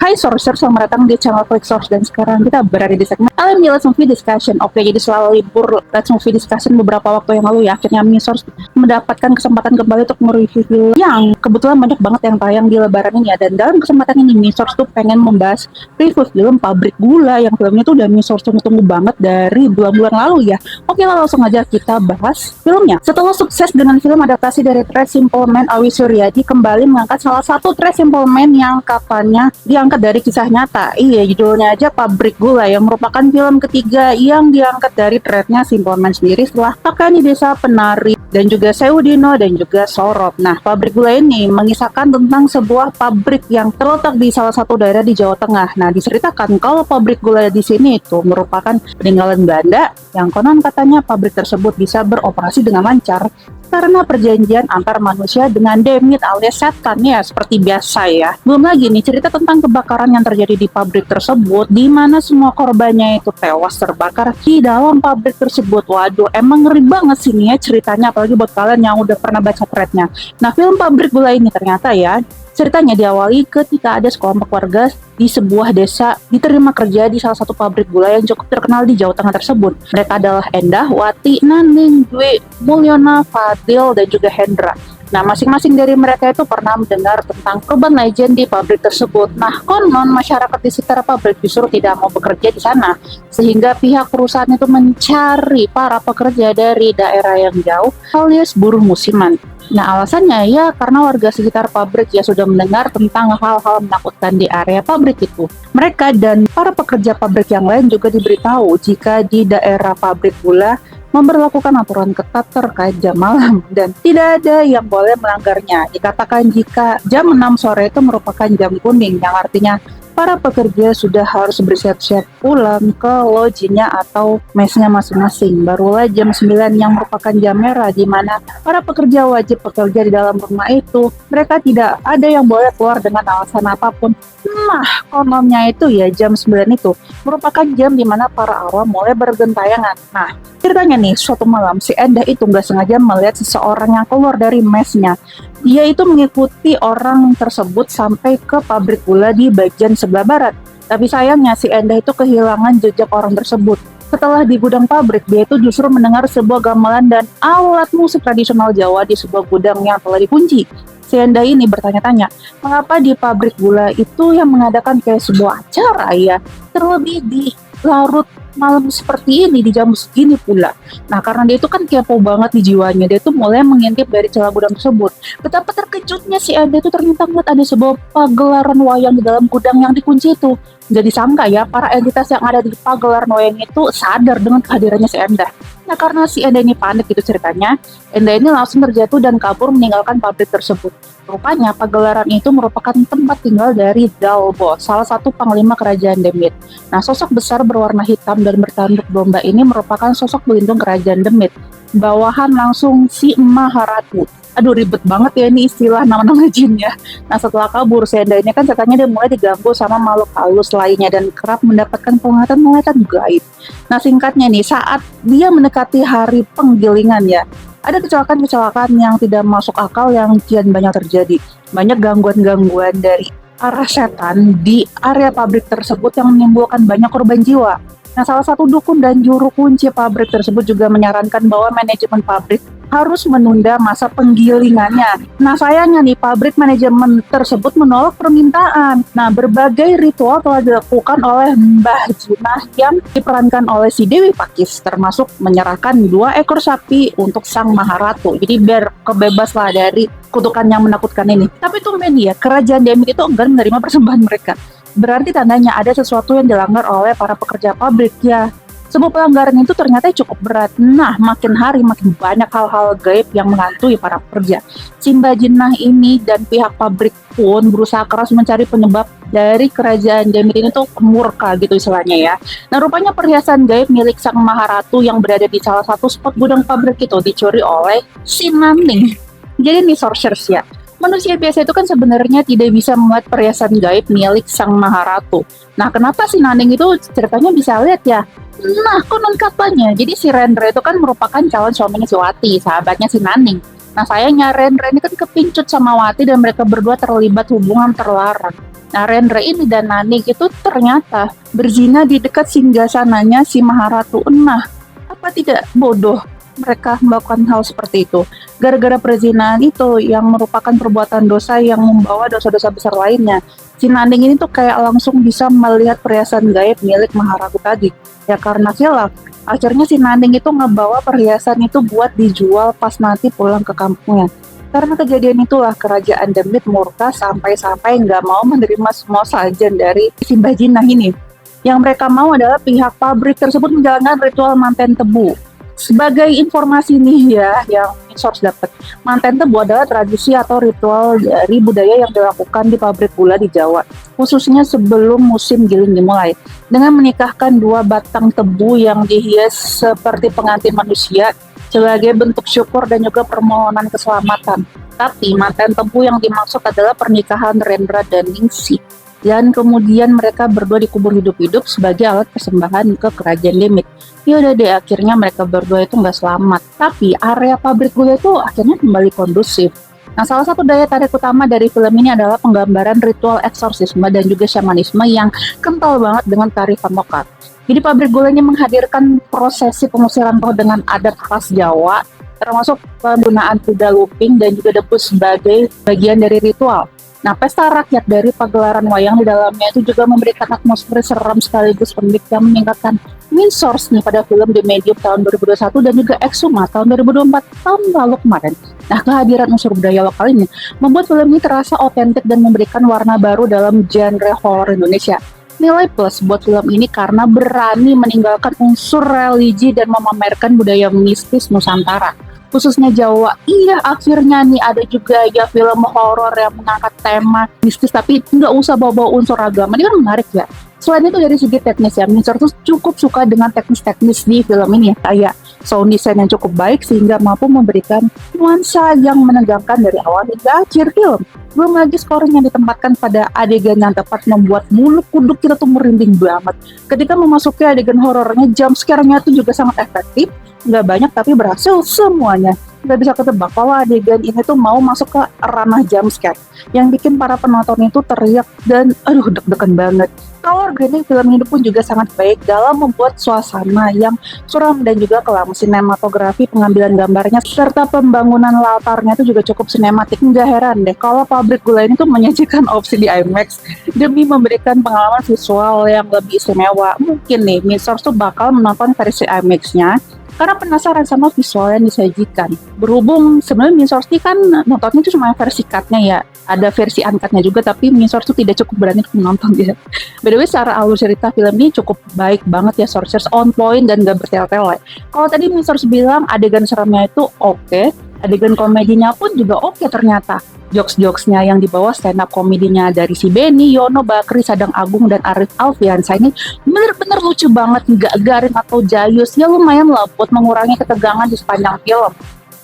Hai Sourcers, selamat datang di channel Click Source dan sekarang kita berada di segmen Alami Let's Movie Discussion. Oke, jadi setelah libur Let's Movie Discussion beberapa waktu yang lalu ya, akhirnya Mi Source mendapatkan kesempatan kembali untuk mereview film yang kebetulan banyak banget yang tayang di lebaran ini ya. Dan dalam kesempatan ini Mi Source tuh pengen membahas review film Pabrik Gula yang filmnya tuh udah Mi Source tunggu-tunggu banget dari bulan-bulan lalu ya. Oke lah, langsung aja kita bahas filmnya. Setelah sukses dengan film adaptasi dari Trade Simple Man, Awi Suryadi kembali mengangkat salah satu Trade Simple Man yang katanya diangkat dari kisah nyata. Iya, judulnya aja Pabrik Gula yang merupakan film ketiga yang diangkat dari threadnya Simple Man sendiri setelah Pakani Desa Penari dan juga Seudino dan juga Sorop. Nah, Pabrik Gula ini mengisahkan tentang sebuah pabrik yang terletak di salah satu daerah di Jawa Tengah. Nah, diceritakan kalau pabrik gula di sini itu merupakan peninggalan Belanda yang konon katanya pabrik tersebut bisa beroperasi dengan lancar karena perjanjian antar manusia dengan demit alias setan ya, seperti biasa ya. Belum lagi nih cerita tentang kebakaran yang terjadi di pabrik tersebut, di mana semua korbannya itu tewas terbakar di dalam pabrik tersebut. Waduh, emang ngeri banget sih nih ya ceritanya, apalagi buat kalian yang udah pernah baca threadnya. Nah, film Pabrik Gula ini ternyata ya, ceritanya diawali ketika ada sekelompok warga di sebuah desa diterima kerja di salah satu pabrik gula yang cukup terkenal di Jawa Tengah tersebut. Mereka adalah Endah, Wati, Naning, Dwi, Mulyana, Fadil, dan juga Hendra. Nah, masing-masing dari mereka itu pernah mendengar tentang urban legend di pabrik tersebut. Nah, konon masyarakat di sekitar pabrik justru tidak mau bekerja di sana, sehingga pihak perusahaan itu mencari para pekerja dari daerah yang jauh alias buruh musiman. Nah, alasannya ya karena warga sekitar pabrik ya sudah mendengar tentang hal-hal menakutkan di area pabrik itu. Mereka dan para pekerja pabrik yang lain juga diberitahu jika di daerah pabrik gula memberlakukan aturan ketat terkait jam malam dan tidak ada yang boleh melanggarnya. Dikatakan jika jam 6 sore itu merupakan jam kuning yang artinya para pekerja sudah harus bersiap-siap pulang ke lojinya atau mesnya masing-masing. Barulah jam 9 yang merupakan jam merah di mana para pekerja wajib bekerja di dalam rumah itu. Mereka tidak ada yang boleh keluar dengan alasan apapun. Nah, kononnya itu ya jam 9 itu merupakan jam di mana para awam mulai bergentayangan. Nah, ceritanya nih, suatu malam si Endah itu nggak sengaja melihat seseorang yang keluar dari mesnya. Dia itu mengikuti orang tersebut sampai ke pabrik gula di bagian sebelah barat. Tapi sayangnya si Endah itu kehilangan jejak orang tersebut. Setelah di gudang pabrik, dia itu justru mendengar sebuah gamelan dan alat musik tradisional Jawa di sebuah gudang yang telah dikunci. Si Endah ini bertanya-tanya, mengapa di pabrik gula itu yang mengadakan kayak sebuah acara ya, terlebih di larut malam seperti ini di jam segini pula. Nah, karena dia itu kan kepo banget di jiwanya, dia itu mulai mengintip dari celah gudang tersebut. Betapa terkejutnya si Endah itu ternyata melihat ada sebuah pagelaran wayang di dalam gudang yang dikunci itu. Jadi sangka ya, para entitas yang ada di pagelaran wayang itu sadar dengan kehadirannya si Endah. Nah, karena si Endah ini panik gitu ceritanya, Endah ini langsung terjatuh dan kabur meninggalkan pabrik tersebut. Rupanya pagelaran itu merupakan tempat tinggal dari Dalbo, salah satu panglima kerajaan Demit. Nah, sosok besar berwarna hitam dan bertanduk domba ini merupakan sosok pelindung kerajaan Demit. Bawahan langsung si Maharatu. Aduh, ribet banget ya ini istilah nama-nama jin ya. Nah, setelah kabur, si Endah ini kan katanya dia mulai diganggu sama makhluk halus lainnya dan kerap mendapatkan penglihatan gaib. Nah, singkatnya nih, saat dia mendekati hari penggilingan ya, ada kecelakaan-kecelakaan yang tidak masuk akal yang kian banyak terjadi. Banyak gangguan-gangguan dari arah setan di area pabrik tersebut yang menimbulkan banyak korban jiwa. Nah, salah satu dukun dan juru kunci pabrik tersebut juga menyarankan bahwa manajemen pabrik harus menunda masa penggilingannya. Nah, sayangnya nih pabrik manajemen tersebut menolak permintaan. Nah, berbagai ritual telah dilakukan oleh Mbah Junah yang diperankan oleh si Dewi Pakis, termasuk menyerahkan 2 ekor sapi untuk sang Maharatu. Jadi biar kebebas lah dari kutukan yang menakutkan ini. Tapi tumben ya, kerajaan Demit itu enggan menerima persembahan mereka. Berarti tandanya ada sesuatu yang dilanggar oleh para pekerja pabrik ya. Sebuah pelanggaran itu ternyata cukup berat. Nah, makin hari makin banyak hal-hal gaib yang menghantui para pekerja. Simba Jinnah ini dan pihak pabrik pun berusaha keras mencari penyebab dari kerajaan Demit ini tuh murka gitu istilahnya ya. Nah, rupanya perhiasan gaib milik sang Maharatu yang berada di salah satu spot gudang pabrik itu dicuri oleh si Naning. Jadi nih Sorcerers ya, manusia biasa itu kan sebenarnya tidak bisa melihat perhiasan gaib milik sang Maharatu. Nah, kenapa si Naning itu ceritanya bisa lihat ya? Nah, konon katanya, jadi si Rendra itu kan merupakan calon suaminya si Wati, sahabatnya si Naning. Nah, sayangnya Rendra ini kan kepincut sama Wati dan mereka berdua terlibat hubungan terlarang. Nah, Rendra ini dan Naning itu ternyata berzina di dekat singgasananya si Maharatu. Nah, apa tidak bodoh mereka melakukan hal seperti itu? Gara-gara perzinahan itu yang merupakan perbuatan dosa yang membawa dosa-dosa besar lainnya. Si Naning ini tuh kayak langsung bisa melihat perhiasan gaib milik Maharatu tadi. Ya karena hilaf, akhirnya si Naning itu ngebawa perhiasan itu buat dijual pas nanti pulang ke kampungnya. Karena kejadian itulah kerajaan Demit murka sampai-sampai nggak mau menerima semua sajian dari si Mbah Jinah ini. Yang mereka mau adalah pihak pabrik tersebut menjalankan ritual manten tebu. Sebagai informasi nih ya, yang source dapat, manten tebu adalah tradisi atau ritual dari budaya yang dilakukan di pabrik gula di Jawa, khususnya sebelum musim giling dimulai, dengan menikahkan dua batang tebu yang dihias seperti pengantin manusia sebagai bentuk syukur dan juga permohonan keselamatan. Tapi manten tebu yang dimaksud adalah pernikahan Rendra dan Ningsih. Dan kemudian mereka berdua dikubur hidup-hidup sebagai alat persembahan ke kerajaan Demit. Ya udah deh, akhirnya mereka berdua itu nggak selamat. Tapi area pabrik gula itu akhirnya kembali kondusif. Nah, salah satu daya tarik utama dari film ini adalah penggambaran ritual eksorsisme dan juga shamanisme yang kental banget dengan kearifan lokal. Jadi pabrik gula ini menghadirkan prosesi pengusiran roh dengan adat khas Jawa, termasuk penggunaan kuda lumping dan juga debus sebagai bagian dari ritual. Nah, pesta rakyat dari pagelaran wayang di dalamnya itu juga memberikan atmosfer seram sekaligus unik yang meningkatkan main source nih pada film The Medium tahun 2021 dan juga Exuma tahun 2024 tahun lalu kemarin. Nah, kehadiran unsur budaya lokal ini membuat film ini terasa otentik dan memberikan warna baru dalam genre horor Indonesia. Nilai plus buat film ini karena berani meninggalkan unsur religi dan memamerkan budaya mistis Nusantara, khususnya Jawa. Iya, akhirnya nih ada juga ya film horor yang mengangkat tema mistis tapi nggak usah bawa-bawa unsur agama. Ini kan menarik ya. Selain itu dari segi teknis ya, Mr. tuh cukup suka dengan teknis-teknis di film ini ya, kayak sound design yang cukup baik sehingga mampu memberikan nuansa yang menegangkan dari awal hingga akhir film. Belum lagi scoring yang ditempatkan pada adegan yang tepat membuat bulu kuduk kita tuh merinding banget. Ketika memasuki adegan horornya, jump scare-nya tuh juga sangat efektif, nggak banyak tapi berhasil semuanya. Nggak bisa ketebak bahwa adegan ini tuh mau masuk ke ranah jump scare yang bikin para penonton itu teriak dan aduh deg-degan banget. Color grading film ini pun juga sangat baik dalam membuat suasana yang suram dan juga kelam. Sinematografi pengambilan gambarnya serta pembangunan latarnya itu juga cukup sinematik. Nggak heran deh kalau pabrik gula ini tuh menyajikan opsi di IMAX demi memberikan pengalaman visual yang lebih istimewa. Mungkin nih Source tuh bakal menonton versi IMAX-nya karena penasaran sama visual yang disajikan. Berhubung sebenarnya Source ini kan nontonnya itu cuma versi cut-nya ya, ada versi uncut-nya juga, tapi Source tuh tidak cukup berani untuk menonton dia. By the way, secara alur cerita film ini cukup baik banget ya, Source on point dan gak bertele-tele. Kalau tadi Source bilang adegan seramnya itu oke, adegan komedinya pun juga oke ternyata. Jokes-jokesnya yang dibawa stand up komedinya dari si Benny, Yono, Bakri, Sadang Agung, dan Arif Alfiansa ini bener-bener lucu banget, nggak garing atau jayus, ya lumayan lah buat mengurangi ketegangan di sepanjang film.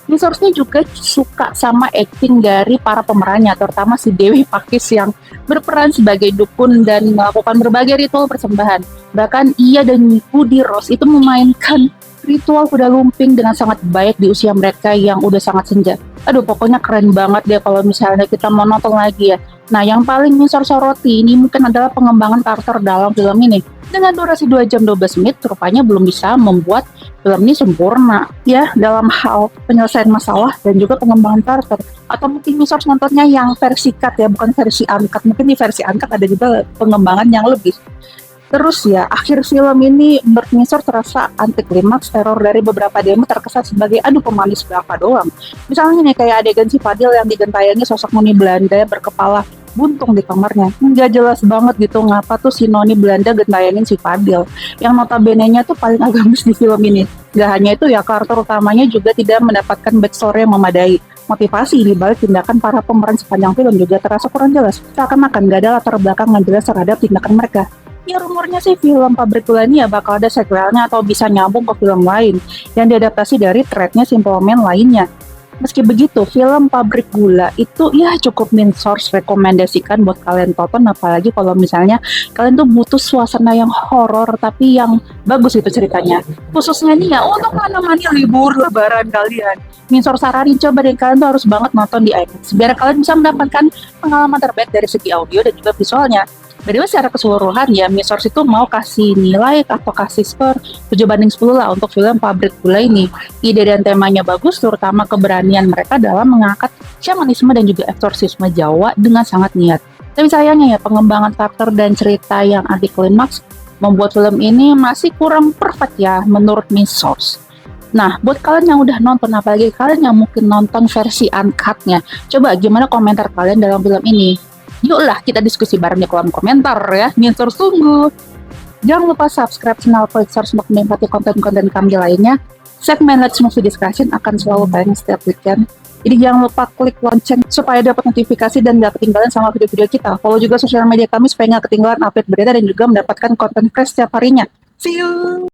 Ini source-nya juga suka sama acting dari para pemerannya, terutama si Dewi Pakis yang berperan sebagai dukun dan melakukan berbagai ritual persembahan. Bahkan ia dan Budi Rose itu memainkan ritual kuda lumping dengan sangat baik di usia mereka yang udah sangat senja. Aduh, pokoknya keren banget deh kalau misalnya kita mau nonton lagi ya. Nah, yang paling soroti ini mungkin adalah pengembangan karakter dalam film ini. Dengan durasi 2 jam 12 menit, rupanya belum bisa membuat film ini sempurna ya dalam hal penyelesaian masalah dan juga pengembangan karakter. Atau mungkin harus nontonnya yang versi cut ya, bukan versi uncut. Mungkin di versi uncut ada juga pengembangan yang lebih. Terus ya, akhir film ini menurut Misor terasa anti klimaks. Teror dari beberapa demo terkesan sebagai aduh pemanis belaka doang. Misalnya nih kayak adegan si Fadil yang digentayangi sosok noni Belanda yang berkepala buntung di kamarnya. Nggak jelas banget gitu ngapa tuh si noni Belanda gentayangin si Fadil. Yang notabene-nya tuh paling agamis di film ini. Nggak hanya itu ya, karakter utamanya juga tidak mendapatkan backstory yang memadai. Motivasi di balik tindakan para pemeran sepanjang film juga terasa kurang jelas. Seakan-akan nggak ada latar belakang yang jelas terhadap tindakan mereka. Ya rumornya sih film Pabrik Gula ini ya bakal ada sequelnya atau bisa nyambung ke film lain yang diadaptasi dari threadnya Simple Man lainnya. Meski begitu, film Pabrik Gula itu ya cukup main source rekomendasikan buat kalian tonton, apalagi kalau misalnya kalian tuh butuh suasana yang horor tapi yang bagus itu ceritanya. Khususnya nih ya untuk menemani libur lebaran kalian. Main source saranin coba deh, kalian tuh harus banget nonton di IMAX biar kalian bisa mendapatkan pengalaman terbaik dari segi audio dan juga visualnya. By the way, secara keseluruhan ya, Source itu mau kasih nilai atau kasih skor 7/10 lah untuk film Pabrik Gula ini. Ide dan temanya bagus, terutama keberanian mereka dalam mengangkat shamanisme dan juga eksorsisme Jawa dengan sangat niat. Tapi sayangnya ya, pengembangan karakter dan cerita yang anti klimaks membuat film ini masih kurang perfect ya menurut Source. Nah, buat kalian yang udah nonton, apalagi kalian yang mungkin nonton versi uncut-nya, coba gimana komentar kalian dalam film ini? Yuklah kita diskusi bareng di kolom komentar ya. Source tunggu. Jangan lupa subscribe channel Source untuk menikmati konten-konten kami lainnya. Segmen Let's Movie Discussion akan selalu tayang setiap weekend. Jadi jangan lupa klik lonceng supaya dapat notifikasi dan gak ketinggalan sama video-video kita. Follow juga sosial media kami supaya gak ketinggalan update berita dan juga mendapatkan konten fresh setiap harinya. See you!